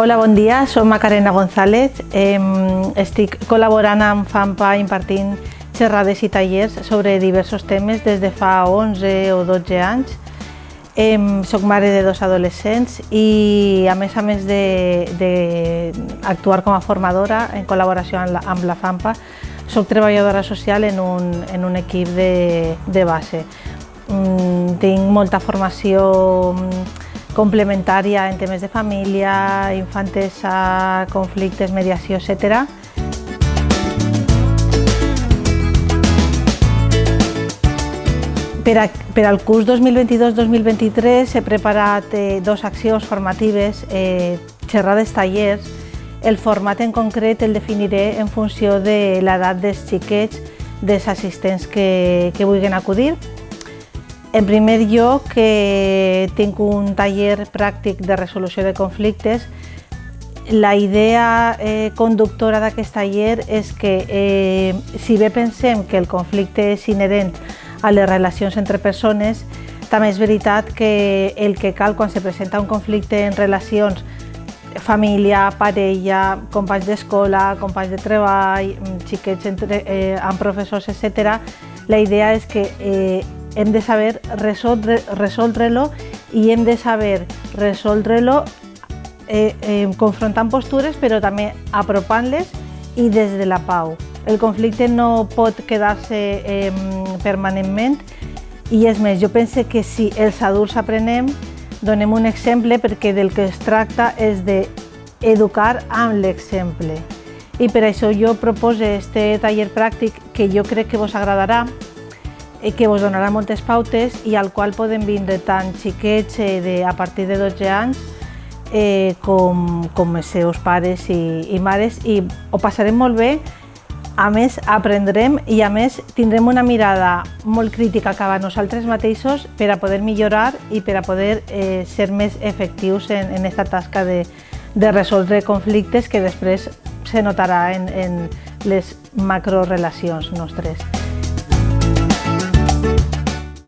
Hola, bon dia, soc Macarena González. Estic col·laborant amb FAMPA impartint xerrades i tallers sobre diversos temes des de fa 11 o 12 anys. Soc mare de 2 adolescents i a més d'actuar com a formadora en col·laboració amb la FAMPA, soc treballadora social en un equip de base. Tinc molta formació complementària en temes de família, infantesa, conflictes, mediació, etc. Per al curs 2022-2023 he preparat 2 accions formatives, xerrades tallers. El format en concret el definiré en funció de l'edat dels xiquets, dels assistents que vulguin acudir. En primer lloc, tinc un taller pràctic de resolució de conflictes. La idea conductora d'aquest taller és que, si bé pensem que el conflicte és inherent a les relacions entre persones, també és veritat que el que cal quan se presenta un conflicte en relacions família, parella, companys d'escola, companys de treball, xiquets amb professors, etc., la idea és que hem de saber resoldre-lo i hem de saber resoldre-lo confrontant postures, però també apropant-les i des de la pau. El conflicte no pot quedar-se permanentment i és més, jo penso que si els adults aprenem, donem un exemple perquè del que es tracta és d'educar amb l'exemple. I per això jo proposo aquest taller pràctic que jo crec que vos agradarà, que vos donarà moltes pautes i al qual poden vindre tant xiquets a partir de 12 anys com els seus pares i mares, i ho passarem molt bé. A més, aprendrem i a més tindrem una mirada molt crítica cap a nosaltres mateixos per a poder millorar i per a poder ser més efectius en aquesta tasca de resoldre conflictes que després se notarà en les macrorelacions nostres.